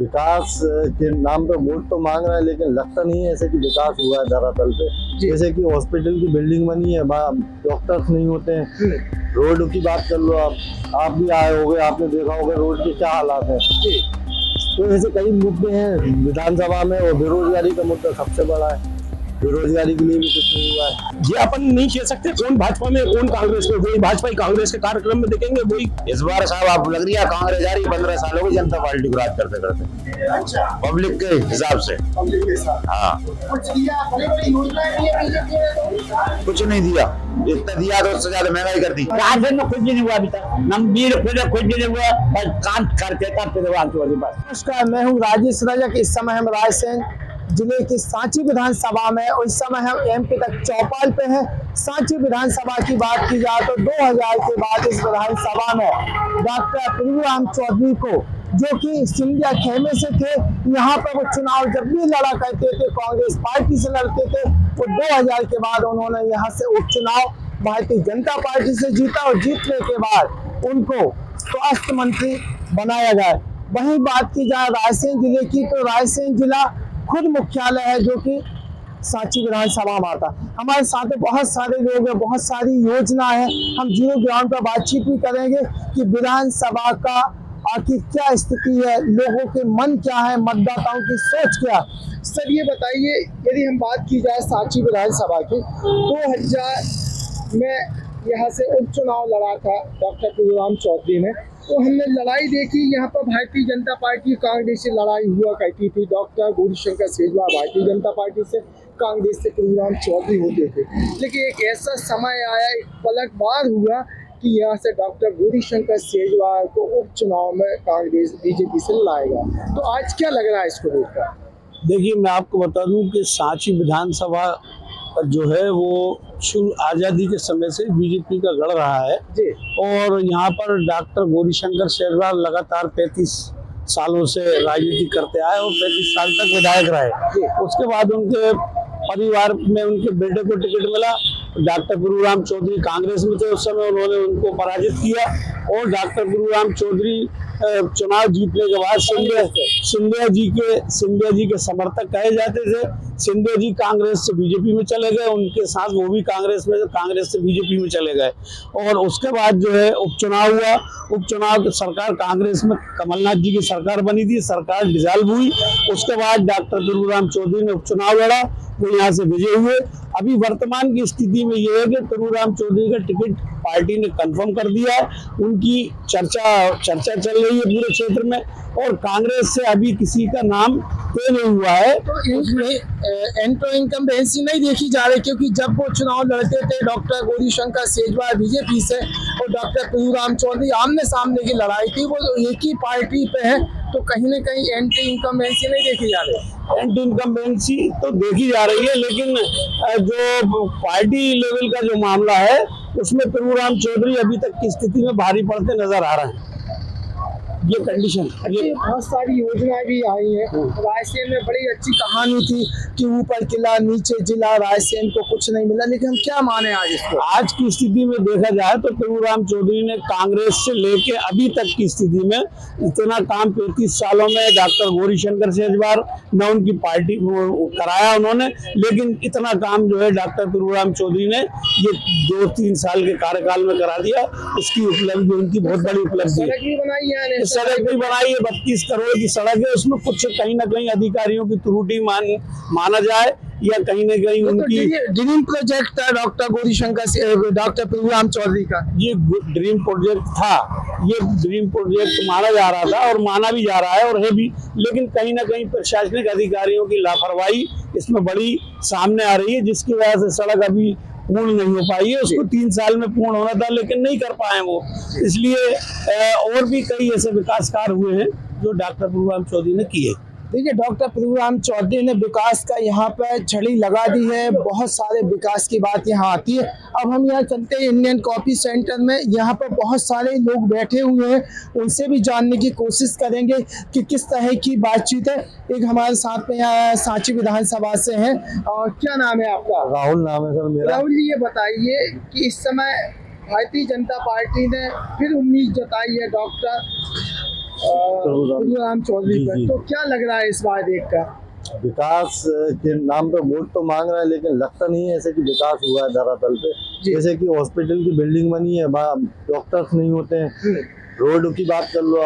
विकास के नाम पे वोट तो मांग रहा है, लेकिन लगता नहीं है ऐसे कि विकास हुआ है धरातल पे। जैसे कि हॉस्पिटल की बिल्डिंग बनी है, डॉक्टर्स नहीं होते हैं। रोड की बात कर लो, आप भी आए होगे, आपने देखा होगा रोड के क्या हालात है। तो ऐसे कई मुद्दे हैं विधानसभा में, और बेरोजगारी का मुद्दा सबसे बड़ा है। बेरोजगारी के लिए भी कुछ नहीं हुआ है। ये अपन नहीं कह सकते कौन भाजपा में कौन कांग्रेस में। वही भाजपा ही कांग्रेस के कार्यक्रम में देखेंगे वही। इस बार साहब आप लग रही है कांग्रेस आ रही 15 सालों की जनता पार्टी को राज करते करते। अच्छा, पब्लिक के हिसाब से। पब्लिक के साथ हाँ, कुछ दिया, बड़ी-बड़ी योजनाएं दी है बीजेपी ने। कुछ नहीं दिया, जितना दिया तो उससे ज्यादा महंगाई कर दी। राजन में कुछ नहीं हुआ अभी तक, नमबीर कुछ नहीं हुआ, बस काम करते था फिर बस। नमस्कार, मैं हूँ राजेश रजक। इस समय हम रायसेन जिले की सांची विधानसभा में, और इस समय हम एमपी तक चौपाल पे हैं। सांची विधानसभा की बात की जाए तो 2000 के बाद इस विधानसभा में डॉक्टर प्रभुराम चौधरी को, जो कि सिंधिया खेमे से थे, यहाँ पर वो चुनाव जब भी लड़ा करते थे कांग्रेस पार्टी से लड़ते थे, वो 2000 के बाद उन्होंने यहाँ से उपचुनाव भारतीय जनता पार्टी से जीता, और जीतने के बाद उनको स्वास्थ्य मंत्री बनाया गया। वहीं बात की जाए रायसेन जिले की, तो रायसेन जिला खुद मुख्यालय है, जो कि सांची विधानसभा में आता। हमारे साथ बहुत सारे लोग हैं, बहुत सारी योजना है। हम जीरो ग्राउंड पर बातचीत भी करेंगे कि विधानसभा का आखिर क्या स्थिति है, लोगों के मन क्या है, मतदाताओं की सोच क्या। सर ये बताइए, यदि हम बात की जाए सांची विधानसभा की, 2000 में यहाँ से उपचुनाव लड़ा था डॉक्टर प्रभुराम चौधरी ने, तो हमने लड़ाई देखी। यहाँ पर भारतीय जनता पार्टी कांग्रेस से लड़ाई हुआ करती थी। डॉक्टर गौरीशंकर शेजवार भारतीय जनता पार्टी से, कांग्रेस से प्रभुराम चौधरी होते थे। लेकिन एक ऐसा समय आया, एक पलटवार हुआ कि यहाँ से डॉक्टर गौरीशंकर शेजवार को उपचुनाव में कांग्रेस बीजेपी से लड़ाएगा। तो आज क्या लग रहा है इसको देखकर? देखिए, मैं आपको बता दूं कि सांची विधानसभा जो है वो शुरू आज़ादी के समय से बीजेपी का गढ़ रहा है जी। और यहाँ पर डॉक्टर गौरीशंकर शेजवार लगातार 35 सालों से राजनीति करते आए और 35 साल तक विधायक रहे। उसके बाद उनके परिवार में उनके बेटे को टिकट मिला। डॉक्टर प्रभुराम चौधरी कांग्रेस में थे उस समय, उन्होंने उनको पराजित किया, और डॉक्टर प्रभुराम चौधरी चुनाव जीतने के बाद सिंधिया जी के समर्थक कहे जाते थे। सिंधिया जी कांग्रेस से बीजेपी में चले गए, उनके साथ वो भी कांग्रेस से बीजेपी में चले गए। और उसके बाद जो है उपचुनाव हुआ। उपचुनाव की सरकार कांग्रेस में कमलनाथ जी की सरकार बनी थी, सरकार डिसॉल्व हुई। उसके बाद डॉक्टर प्रभुराम चौधरी ने उपचुनाव लड़ा, वो यहाँ से विजयी हुए। अभी वर्तमान की स्थिति में ये है कि प्रभुराम चौधरी का टिकट पार्टी ने कंफर्म कर दिया है। उनकी चर्चा चल रही है पूरे क्षेत्र में, और कांग्रेस से अभी किसी का नाम तय नहीं हुआ है। तो एंट्रो इनकम्बेंसी नहीं देखी जा रही, क्योंकि जब वो चुनाव लड़ते थे डॉक्टर गौरीशंकर शेजवार बीजेपी से और डॉक्टर प्रभुराम चौधरी आमने सामने की लड़ाई थी, वो एक ही पार्टी पे है, तो कहीं ना कहीं एंटी इनकम्बेंसी नहीं देखी जा रही। एंटी इनकम्बेंसी तो देखी जा रही है, लेकिन जो पार्टी लेवल का जो मामला है उसमें प्रभुराम चौधरी अभी तक की स्थिति में भारी पड़ते नजर आ रहे हैं। ये कंडीशन, ये बहुत सारी योजनाएं भी आई हैं। रायसेन में बड़ी अच्छी कहानी थी कि ऊपर किला नीचे जिला, रायसेन को कुछ नहीं मिला, लेकिन हम क्या माने आज इसको? आज की स्थिति में देखा जाए तो प्रभुराम चौधरी ने कांग्रेस से लेके अभी तक की स्थिति में इतना काम 35 सालों में डॉक्टर गौरीशंकर शेजवार न उनकी पार्टी को कराया उन्होंने, लेकिन इतना काम जो है डॉक्टर प्रभुराम चौधरी ने ये 2-3 साल के कार्यकाल में करा दिया। इसकी उपलब्धि उनकी बहुत बड़ी उपलब्धि है। सड़क भी बनाई है, सड़क भी बनाई है, 32 करोड़ की सड़क है। उसमें कुछ कहीं ना कहीं अधिकारियों की त्रुटि माना जाए, या कहीं ना कहीं उनकी ड्रीम प्रोजेक्ट था डॉक्टर गौरीशंकर से, डॉक्टर प्रभुराम चौधरी का। ये ड्रीम प्रोजेक्ट था, ये ड्रीम प्रोजेक्ट माना जा रहा था और माना भी जा रहा है और है भी, लेकिन कहीं ना कहीं प्रशासनिक अधिकारियों की लापरवाही इसमें बड़ी सामने आ रही है, जिसकी वजह से सड़क अभी पूर्ण नहीं हो पाई है। उसको 3 साल में पूर्ण होना था, लेकिन नहीं कर पाए वो। इसलिए और भी कई ऐसे विकास कार्य हुए हैं जो डॉक्टर प्रभुराम चौधरी ने किए। देखिए, डॉक्टर प्रभुराम चौधरी ने विकास का यहाँ पर झड़ी लगा दी है। बहुत सारे विकास की बात यहाँ आती है। अब हम यहाँ चलते हैं इंडियन कॉफी सेंटर में, यहाँ पर बहुत सारे लोग बैठे हुए हैं, उनसे भी जानने की कोशिश करेंगे कि किस तरह की बातचीत है। एक हमारे साथ में यहाँ सांची विधानसभा से हैं, और क्या नाम है आपका? राहुल नाम है सर मेरा। राहुल जी, ये बताइए कि इस समय भारतीय जनता पार्टी ने फिर उम्मीद जताई है डॉक्टर प्रभुराम चौधरी जी, पर, जी। तो क्या लग रहा है इस बार देख कर? विकास के नाम पे वोट तो मांग रहा है, लेकिन लगता नहीं है ऐसे कि विकास हुआ है धरातल पे। जैसे कि हॉस्पिटल की बिल्डिंग बनी है, डॉक्टर्स नहीं होते हैं। रोड की बात कर लो,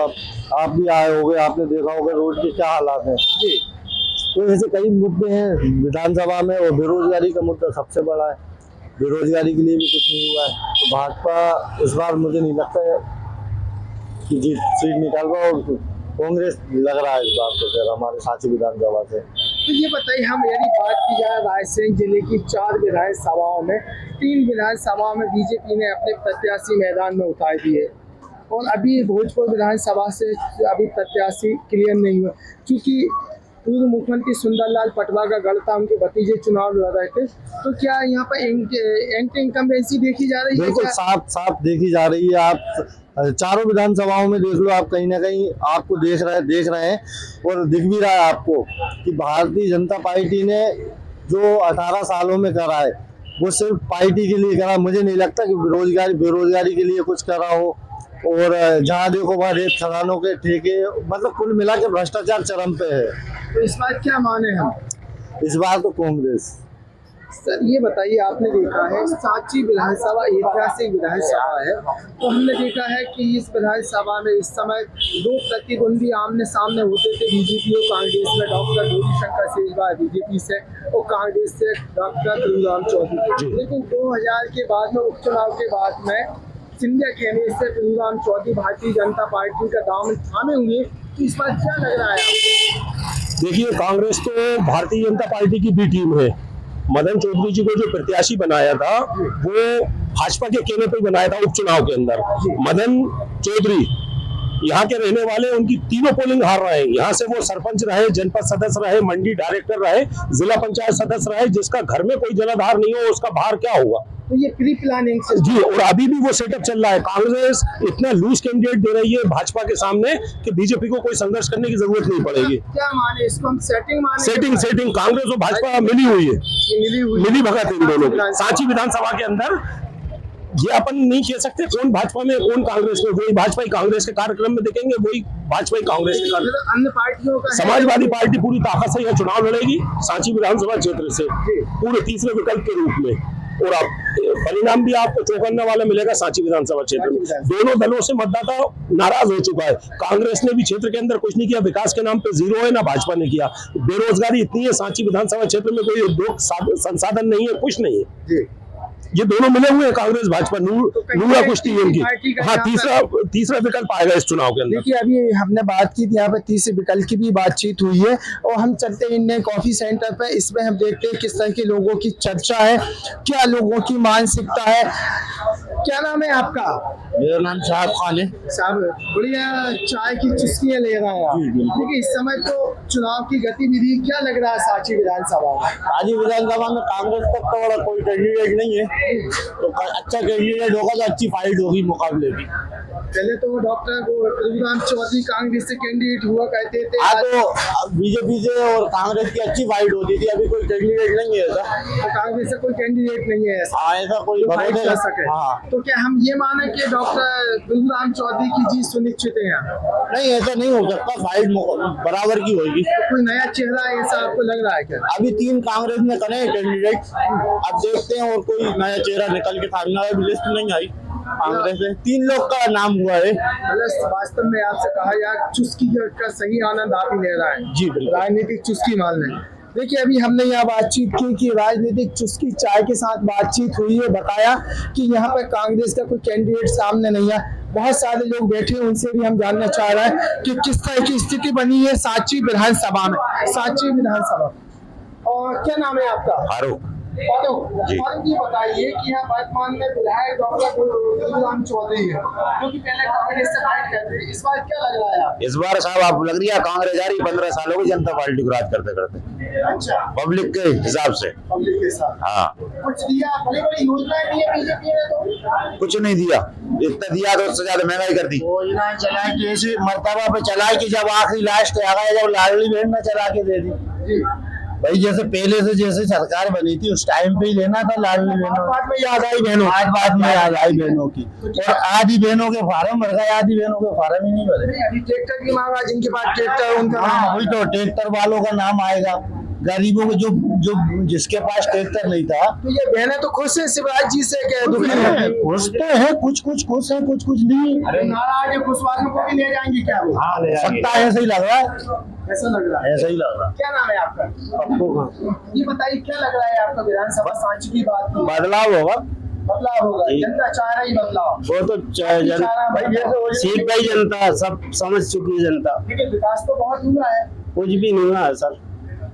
आप भी आए होगे, आपने देखा होगा रोड के क्या हालात हैं। तो ऐसे कई मुद्दे हैं विधानसभा में, और बेरोजगारी का मुद्दा सबसे बड़ा है। बेरोजगारी के लिए भी कुछ नहीं हुआ है। तो भाजपा इस बार मुझे नहीं लगता है कि जीत सीट निकाल पाए, और कांग्रेस लग रहा है इस बार तो फिर हमारे सांची विधानसभा से। तो ये बताइए, हम यदि बात की जाए रायसेन जिले की 4 विधानसभाओं में, 3 विधानसभाओं में बीजेपी ने अपने प्रत्याशी मैदान में उतार दिए, और अभी भोजपुर विधानसभा से अभी प्रत्याशी क्लियर नहीं हुआ, क्योंकि पूर्व मुख्यमंत्री सुंदरलाल पटवा का गढ़ था, उनके भतीजे चुनाव लड़ रहे थे। तो क्या यहाँ पर एंटी इनकम्बेंसी देखी जा रही है? बिल्कुल साफ साफ देखी जा रही है। आप चारों विधानसभाओं में देख लो, आप कहीं ना कहीं आपको देख रहे हैं, और दिख भी रहा है आपको कि भारतीय जनता पार्टी ने जो 18 सालों में करा है वो सिर्फ पार्टी के लिए करा। मुझे नहीं लगता कि बेरोजगारी के लिए कुछ करा हो। और जहाँ देखो वहाँ रेत खदानों के ठेके, मतलब कुल मिला के भ्रष्टाचार चरम पे है। तो इस बार क्या माने हम? इस बार तो कांग्रेस। सर ये बताइए, आपने देखा है सांची विधानसभा ऐतिहासिक विधानसभा है, तो हमने देखा है कि इस विधानसभा में इस समय 2 प्रतिद्वंदी आमने सामने होते थे, बीजेपी और कांग्रेस में। डॉक्टर गौरीशंकर शेजवार बीजेपी से और कांग्रेस से डॉक्टर प्रभुराम चौधरी। लेकिन 2000 के बाद में उपचुनाव के बाद में सिंधिया कहने से प्रभुराम चौधरी भारतीय जनता पार्टी का दामन थामे हुए। तो इस बार क्या लग रहा है आपको? देखिए, कांग्रेस तो भारतीय जनता पार्टी की बी टीम है। मदन चौधरी जी को जो प्रत्याशी बनाया था वो भाजपा के कहने पर बनाया था उपचुनाव के अंदर। मदन चौधरी यहाँ के रहने वाले, उनकी तीनों पोलिंग हार रहे हैं। यहाँ से वो सरपंच रहे, जनपद सदस्य रहे, मंडी डायरेक्टर रहे, जिला पंचायत सदस्य रहे। जिसका घर में कोई जलाधार नहीं हो उसका बाहर क्या होगा? तो ये प्री प्लानिंग से जी, और अभी भी वो सेटअप चल रहा है। कांग्रेस इतना लूज कैंडिडेट दे रही है भाजपा के सामने कि बीजेपी को कोई संघर्ष करने की जरूरत नहीं पड़ेगी। क्या माने इसको हम? सेटिंग माने? सेटिंग कांग्रेस और भाजपा मिली हुई है, मिली भगत इन दोनों की। सांची विधानसभा के अंदर ये अपन नहीं कह सकते कौन भाजपा में कौन कांग्रेस में। वही भाजपा ही कांग्रेस के कार्यक्रम में देखेंगे, वही भाजपा ही कांग्रेस के कार्यक्रम। अन्य पार्टियों का समाजवादी पार्टी पूरी ताकत से यह चुनाव लड़ेगी सांची विधानसभा क्षेत्र से, पूरे तीसरे विकल्प के रूप में। और अब परिणाम भी आपको चौंकाने वाला मिलेगा सांची विधानसभा क्षेत्र में। दोनों दलों से मतदाता नाराज हो चुका है। कांग्रेस ने भी क्षेत्र के अंदर कुछ नहीं किया, विकास के नाम पे जीरो है, ना भाजपा ने किया। बेरोजगारी इतनी है सांची विधानसभा क्षेत्र में, कोई उद्योग संसाधन नहीं है, कुछ नहीं है। ये दोनों मिले हुए हैं, कांग्रेस भाजपा, नूरा कुश्ती है इनकी। हाँ, तीसरा विकल्प आएगा इस चुनाव के अंदर। देखिए, अभी हमने बात की थी, यहाँ पे तीसरे विकल्प की भी बातचीत हुई है, और हम चलते हैं इंडियन कॉफी सेंटर पे। इसमें हम देखते हैं किस तरह के लोगों की चर्चा है, क्या लोगों की मानसिकता है। क्या नाम है आपका? मेरा नाम शाहब खान है। साहब, बढ़िया चाय की चुस्कियां ले रहे हैं आप। देखिए, इस समय तो चुनाव की गतिविधि क्या लग रहा है सांची विधानसभा में? सांची विधानसभा में कांग्रेस तक तो बड़ा कोई कैंडिडेट नहीं है, तो अच्छा कैंडिडेट होगा तो अच्छी फाइट होगी मुकाबले की। पहले तो डॉक्टर प्रभुराम चौधरी कांग्रेस से कैंडिडेट हुआ करते थे। हाँ, तो बीजेपी से और कांग्रेस की अच्छी फाइट होती थी। अभी कोई कैंडिडेट नहीं है ऐसा। तो कांग्रेस से कोई कैंडिडेट नहीं है ऐसा? हाँ, ऐसा कोई फाइट कर सके। हाँ, तो क्या हम ये माने कि डॉक्टर प्रभुराम चौधरी की जीत सुनिश्चित है यहाँ? नहीं, ऐसा नहीं हो सकता। फाइट बराबर की होगी। तो कोई नया चेहरा है ऐसा आपको लग रहा है क्या? अभी 3 कांग्रेस ने करे कैंडिडेट, अब देखते हैं और कोई नया चेहरा निकल के सामने आया। लिस्ट नहीं आई कांग्रेस से, 3 लोग का नाम हुआ है। मतलब वास्तव में आपसे कहा जाए, चुस्की का सही आनंद आप ही ले रहा है। जी बिल्कुल, राजनीतिक चुस्की मान लें। देखिए, अभी हमने यहाँ बातचीत की कि राजनीतिक चुस्की चाय के साथ बातचीत हुई है। बताया कि यहाँ पर कांग्रेस का कोई कैंडिडेट सामने नहीं है। बहुत सारे लोग बैठे हैं, उनसे भी हम जानना चाह रहे हैं कि किस तरह की स्थिति बनी है सांची विधानसभा में। सांची विधानसभा, और क्या नाम है आपका? फारूक। फारूक, ये बताइए कि यहाँ वर्तमान में विधायक डॉक्टर प्रभुराम चौधरी है, क्योंकि पहले कांग्रेस से फाइट करते थे। इस बार क्या लग रहा है आप? इस बार साहब आप लग रही है कांग्रेस आ रही 15 सालों की जनता पार्टी को राज करते करते। अच्छा, पब्लिक के हिसाब से। पब्लिक के साथ हाँ, कुछ दिया, बड़ी बड़ी योजनाएं दी है बीजेपी ने, तो कुछ नहीं दिया। इतना दिया तो उससे ज्यादा महंगाई कर दी। योजना चलाए कि ऐसी मर्तबा पे चलाए कि जब आखिरी लास्ट आ गया, जब लाडली बहन ने चला के दे दी। भाई जैसे पहले से जैसे सरकार बनी थी उस टाइम पे ही लेना था लाडली बहनों। बाद में याद आई बहनों, आज बाद में याद आई बहनों की, और आधी बहनों के फार्म भर गए, आधी बहनों के फार्म ही नहीं भरे। अभी ट्रैक्टर की मांग है, जिनके पास ट्रैक्टर है उनका हाँ वही तो, ट्रैक्टर वालों का नाम आएगा, गरीबों को जो जिसके पास ट्रैक्टर नहीं था। तो ये बहनें तो खुश है शिवराज जी से, क्या दुखी है? खुश तो है, कुछ खुश है, कुछ नहीं। नाराज है, खुश वालों को भी ले जाएंगी क्या वो? सकता है, ऐसा ही लग रहा है, ऐसा लग रहा है। ऐसा ही लग रहा है। क्या नाम है आपका? पप्पू का ये बताइए क्या लग रहा है आपका विधानसभा सांची की बात की? बदलाव होगा, बदलाव होगा, जनता चाह रही बदलाव। वो तो सीख गई जनता, सब समझ चुकी है जनता। लेकिन विकास तो बहुत हुआ है, कुछ भी नहीं हुआ सर,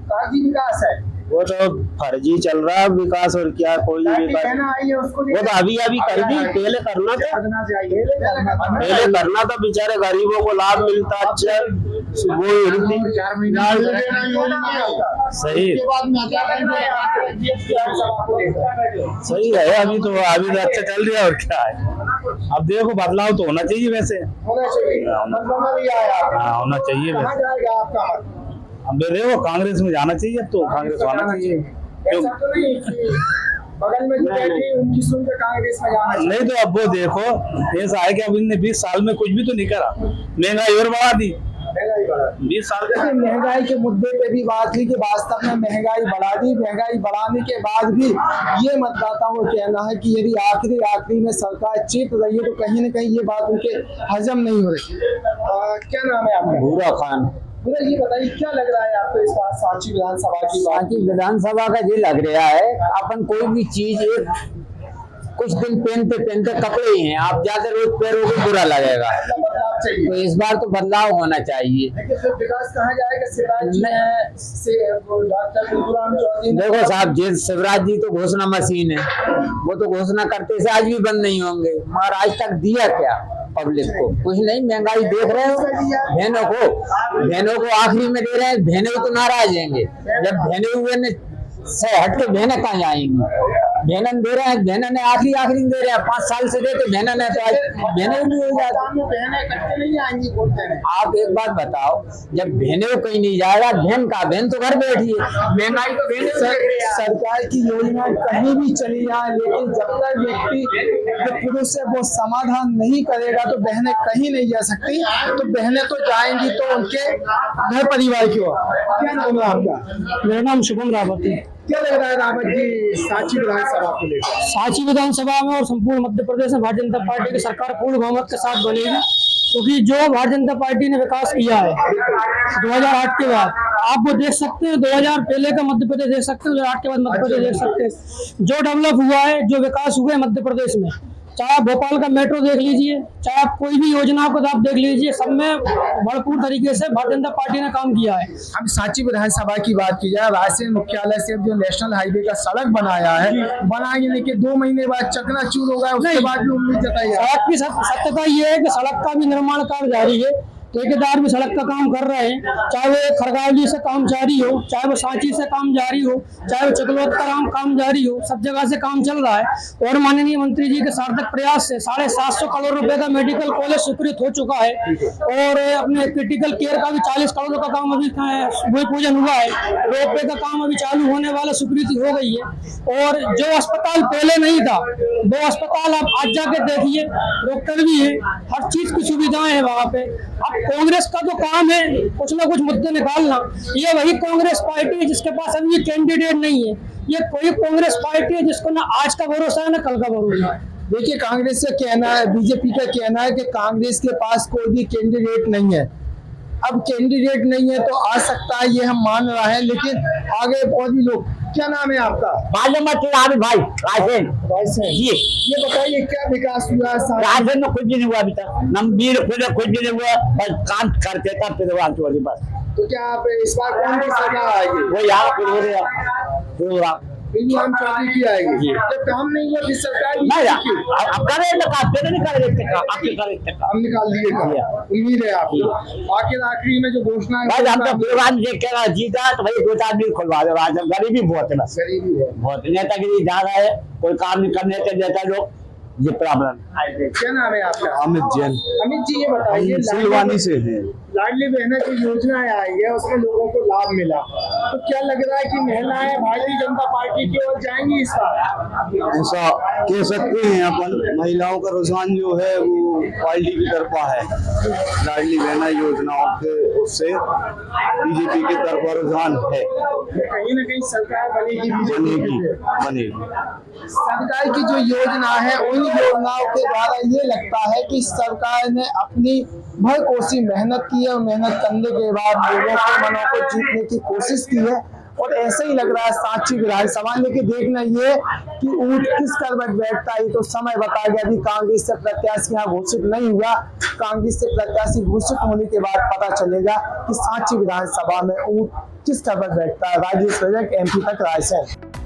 कागजी विकास है। वो तो फर्जी चल रहा है विकास, और क्या कोई विकास। कहना आई है उसको, वो तो अभी पहले करना था, पहले करना था, बेचारे गरीबों को लाभ मिलता, अच्छा वो सही सही है। अभी तो अच्छा चल रहा है, और क्या है। अब देखो बदलाव तो होना चाहिए, वैसे होना चाहिए, होना चाहिए कहाँ जाएगा आपका? अब देखो कांग्रेस में जाना चाहिए, अब तो कांग्रेस आना चाहिए। ऐसा तो नहीं कि बगल में जो बैठी उनकी सुन के कांग्रेस में जाना चाहिए। नहीं तो अब वो देखो ऐसा है कि अब इनने 20 साल में कुछ भी तो नहीं करा, महंगाई और बढ़ा दी। महंगाई बढ़ा, 20 साल देखिए महंगाई के मुद्दे पे भी बात हुई कि वास्तव में महंगाई बढ़ा दी। महंगाई बढ़ाने के बाद भी ये मतदाताओं का कहना है कि यदि आखिरी में सरकार चीत रही है तो कहीं न कहीं ये बात उनके हजम नहीं हो रही। क्या नाम है आपका? भूरा खान। भूरा जी बताइए क्या लग रहा है आपको इस बार सांची विधानसभा की? सांची विधानसभा का ये लग रहा है, अपन कोई भी चीज कुछ दिन पहनते कपड़े ही हैं, आप ज्यादा रोज पहनोगे बुरा लगेगा, बदलाव चाहिए। तो इस बार तो बदलाव होना चाहिए। लेकिन फिर विकास कहाँ जाएगा? शिवराज जी से डॉक्टर कुलराम चौधरी। देखो साहब जी, शिवराज जी तो घोषणा मशीन है, वो तो घोषणा करते से आज भी बंद नहीं होंगे, मगर आज तक दिया क्या पब्लिक को? कुछ नहीं। महंगाई देख रहे हो, बहनों को आखिरी में दे रहे हैं, बहनें तो नाराज होंगे। जब बहने हुए ने से हट के बहनें कहाँ आएंगी? बहनन दे रहे हैं, बहनों ने आखिरी में दे रहे हैं, 5 साल से देते बहनों ने, तो आज बहनें भी हो जाती। बहनें इकट्ठे नहीं आएंगी बोलते हैं। आप एक बात बताओ, जब बहनें कहीं नहीं जाएगा, बहन तो घर बैठी है, महंगाई तो सरकार की योजना कहीं भी चली जाए, लेकिन जब तक व्यक्ति जो पुरुष है वो समाधान नहीं करेगा तो बहनें कहीं नहीं जा सकती। तो बहनें तो जाएंगी तो उनके घर परिवार की ओर। क्या नाम है आपका? मेरा नाम शुभम रावत है। क्या लग रहा है रावत जी सांची विधानसभा को लेकर? सांची विधानसभा में और संपूर्ण मध्य प्रदेश में भारतीय जनता पार्टी की सरकार पूर्ण बहुमत के साथ बनेगी, क्योंकि जो भारतीय जनता पार्टी ने विकास किया है 2008 के बाद, आप वो देख सकते हैं, 2000 पहले का मध्य प्रदेश देख सकते हैं, 2008 के बाद मध्य प्रदेश देख सकते हैं। जो डेवलप हुआ है, जो विकास हुआ है मध्य प्रदेश में, चाहे आप भोपाल का मेट्रो देख लीजिए, चाहे आप कोई भी योजना को आप देख लीजिए, सब में भरपूर तरीके से भारतीय जनता पार्टी ने काम किया है। हम सांची विधानसभा की बात की जाए, रायसेन मुख्यालय से जो नेशनल हाईवे का सड़क बनाया है, बनाएंगे लेकिन 2 महीने बाद चकनाचूर होगा, उसके बाद भी उम्मीद जताई है। सड़क की सत्यता ये है कि सड़क का भी निर्माण कार्य जारी है, ठेकेदार भी सड़क का काम कर रहे हैं, चाहे वो खरगावली से काम जारी हो, चाहे वो सांची से काम जारी हो, चाहे वो चकलोत का काम जारी हो, सब जगह से काम चल रहा है। और माननीय मंत्री जी के सार्थक प्रयास से 750 करोड़ रुपए का मेडिकल कॉलेज स्वीकृत हो चुका है, और अपने क्रिटिकल केयर का भी 40 करोड़ का काम अभी भूमि पूजन हुआ है, रोपवे का काम अभी चालू होने वाला स्वीकृति हो गई है। और जो अस्पताल पहले नहीं था वो अस्पताल आप आज जाके देखिए, डॉक्टर भी है, हर चीज की सुविधाएं है वहाँ पे। अब कांग्रेस का तो काम है कुछ ना कुछ मुद्दे निकालना, ये वही कांग्रेस पार्टी है जिसके पास अभी कैंडिडेट नहीं है। ये कोई कांग्रेस पार्टी है जिसको ना आज का भरोसा है ना कल का भरोसा है। देखिए कांग्रेस का कहना है, बीजेपी का कहना है कि कांग्रेस के पास कोई भी कैंडिडेट नहीं है। अब कैंडिडेट नहीं है तो आ सकता है, ये हम मान रहे हैं, लेकिन आगे और भी लोग। क्या नाम है आपका? भाई रायसेन। ये बताइए क्या विकास हुआ रायसेन में? कुछ भी नहीं हुआ अभी तक, कुछ भी नहीं हुआ, बस काम करते था बस। तो क्या आप इस बार कौन सी सरकार आएगी? वो यहाँ हम चौधरी की आएगी। जब काम नहीं हुआ फिर सरकार अब निकाल दिए काम। उम्मीद है आपकी आखिरी में जो घोषणा है जीता तो भाई 2 आदमी खुलवा दो, गरीबी बहुत है, बस गरीबी है बहुत, नेतागिरी ज्यादा है, कोई काम नहीं करने देता लोग, ये प्रॉब्लम। क्या नाम है आपका? अमित जैन, अमित जी, ये बताइए, सिलवानी से हैं। लाडली बहना की योजना आई है, उसमें लोगों को लाभ मिला, तो क्या लग रहा है कि महिलाएं भारतीय जनता पार्टी की ओर जाएंगी इस बार? ऐसा कह सकते हैं अपन, महिलाओं का रुझान जो है वो पार्टी की तरफा है। लाडली बहना योजनाओं के उससे बीजेपी की तरफा रुझान है। कहीं न कहीं सरकार बनेगी, बनेगी। सरकार की जो योजना है, उन योजनाओं के द्वारा ये लगता है कि सरकार ने अपनी भरकोसी मेहनत की है और मेहनत करने के बाद लोगों के मनों को जीतने की कोशिश की है। और ऐसे ही लग रहा है सांची विधानसभा, लेकिन देखना ये कि ऊंट किस करवट बैठता है तो समय बता गया। अभी कांग्रेस से प्रत्याशी यहाँ घोषित नहीं हुआ, कांग्रेस से प्रत्याशी घोषित होने के बाद पता चलेगा कि सांची विधानसभा में ऊंट किस करवट बैठता है। राजेश रजक, MP तक, रायसेन।